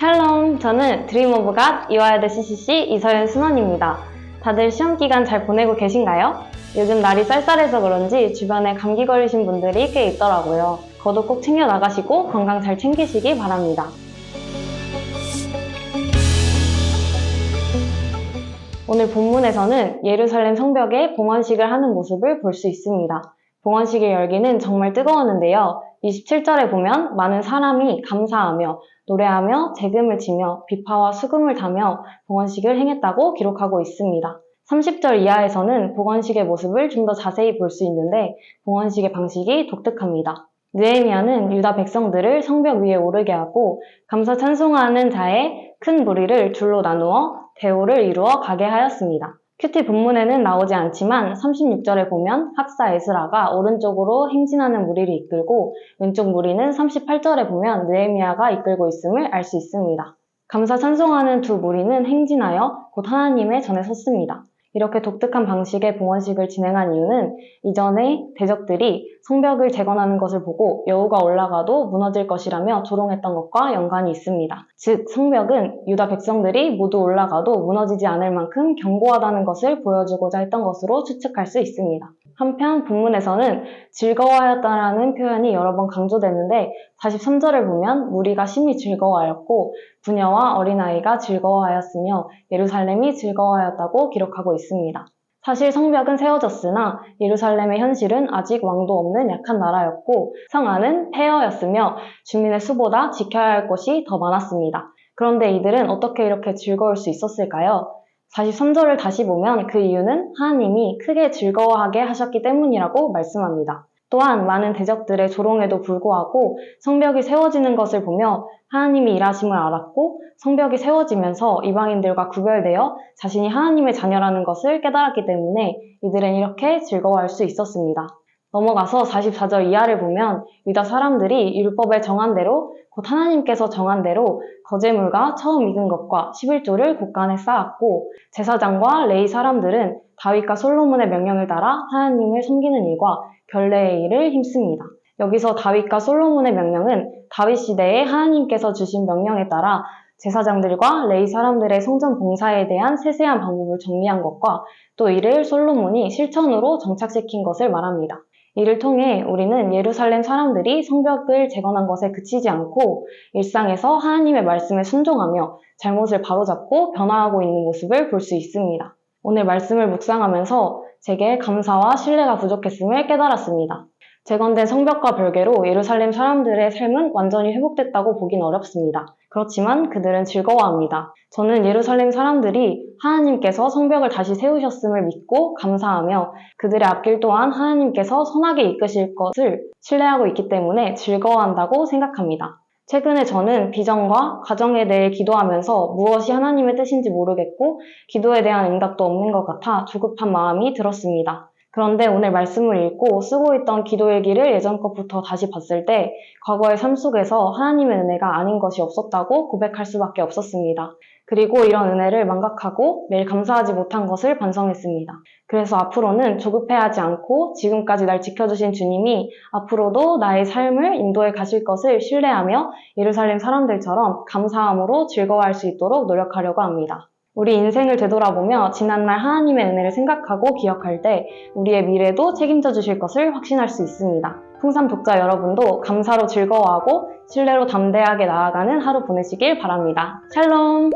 샬롬, 저는 드림 오브 갓 이화여대 CCC 이서연 순원입니다. 다들 시험 기간 잘 보내고 계신가요? 요즘 날이 쌀쌀해서 그런지 주변에 감기 걸리신 분들이 꽤 있더라고요. 거도 꼭 챙겨 나가시고 건강 잘 챙기시기 바랍니다. 오늘 본문에서는 예루살렘 성벽에 봉헌식을 하는 모습을 볼 수 있습니다. 봉헌식의 열기는 정말 뜨거웠는데요. 27절에 보면 많은 사람이 감사하며 노래하며 재금을 치며 비파와 수금을 타며 봉헌식을 행했다고 기록하고 있습니다. 30절 이하에서는 봉헌식의 모습을 좀 더 자세히 볼 수 있는데 봉헌식의 방식이 독특합니다. 느헤미야는 유다 백성들을 성벽 위에 오르게 하고 감사 찬송하는 자의 큰 무리를 둘로 나누어 대오를 이루어 가게 하였습니다. 큐티 본문에는 나오지 않지만 36절에 보면 학사 에스라가 오른쪽으로 행진하는 무리를 이끌고 왼쪽 무리는 38절에 보면 느헤미야가 이끌고 있음을 알 수 있습니다. 감사 찬송하는 두 무리는 행진하여 곧 하나님의 전에 섰습니다. 이렇게 독특한 방식의 봉헌식을 진행한 이유는 이전에 대적들이 성벽을 재건하는 것을 보고 여호가 올라가도 무너질 것이라며 조롱했던 것과 연관이 있습니다. 즉 성벽은 유다 백성들이 모두 올라가도 무너지지 않을 만큼 견고하다는 것을 보여주고자 했던 것으로 추측할 수 있습니다. 한편 본문에서는 즐거워하였다라는 표현이 여러 번 강조되는데 43절을 보면 무리가 심히 즐거워하였고 부녀와 어린아이가 즐거워하였으며 예루살렘이 즐거워하였다고 기록하고 있습니다. 사실 성벽은 세워졌으나 예루살렘의 현실은 아직 왕도 없는 약한 나라였고 성안은 폐허였으며 주민의 수보다 지켜야 할 것이 더 많았습니다. 그런데 이들은 어떻게 이렇게 즐거울 수 있었을까요? 43절을 다시 보면 그 이유는 하나님이 크게 즐거워하게 하셨기 때문이라고 말씀합니다. 또한 많은 대적들의 조롱에도 불구하고 성벽이 세워지는 것을 보며 하나님이 일하심을 알았고 성벽이 세워지면서 이방인들과 구별되어 자신이 하나님의 자녀라는 것을 깨달았기 때문에 이들은 이렇게 즐거워할 수 있었습니다. 넘어가서 44절 이하를 보면 유다 사람들이 율법에 정한 대로 곧 하나님께서 정한 대로 거제물과 처음 익은 것과 11조를 곳간에 쌓았고 제사장과 레위 사람들은 다윗과 솔로몬의 명령을 따라 하나님을 섬기는 일과 결례의 일을 힘씁니다. 여기서 다윗과 솔로몬의 명령은 다윗 시대에 하나님께서 주신 명령에 따라 제사장들과 레위 사람들의 성전 봉사에 대한 세세한 방법을 정리한 것과 또 이를 솔로몬이 실천으로 정착시킨 것을 말합니다. 이를 통해 우리는 예루살렘 사람들이 성벽을 재건한 것에 그치지 않고 일상에서 하나님의 말씀에 순종하며 잘못을 바로잡고 변화하고 있는 모습을 볼 수 있습니다. 오늘 말씀을 묵상하면서 제게 감사와 신뢰가 부족했음을 깨달았습니다. 재건된 성벽과 별개로 예루살렘 사람들의 삶은 완전히 회복됐다고 보긴 어렵습니다. 그렇지만 그들은 즐거워합니다. 저는 예루살렘 사람들이 하나님께서 성벽을 다시 세우셨음을 믿고 감사하며 그들의 앞길 또한 하나님께서 선하게 이끄실 것을 신뢰하고 있기 때문에 즐거워한다고 생각합니다. 최근에 저는 비전과 가정에 대해 기도하면서 무엇이 하나님의 뜻인지 모르겠고 기도에 대한 응답도 없는 것 같아 조급한 마음이 들었습니다. 그런데 오늘 말씀을 읽고 쓰고 있던 기도일기를 예전 것부터 다시 봤을 때 과거의 삶 속에서 하나님의 은혜가 아닌 것이 없었다고 고백할 수밖에 없었습니다. 그리고 이런 은혜를 망각하고 매일 감사하지 못한 것을 반성했습니다. 그래서 앞으로는 조급해하지 않고 지금까지 날 지켜주신 주님이 앞으로도 나의 삶을 인도해 가실 것을 신뢰하며 예루살렘 사람들처럼 감사함으로 즐거워할 수 있도록 노력하려고 합니다. 우리 인생을 되돌아보며 지난날 하나님의 은혜를 생각하고 기억할 때 우리의 미래도 책임져 주실 것을 확신할 수 있습니다. 풍삼 독자 여러분도 감사로 즐거워하고 신뢰로 담대하게 나아가는 하루 보내시길 바랍니다. 샬롬!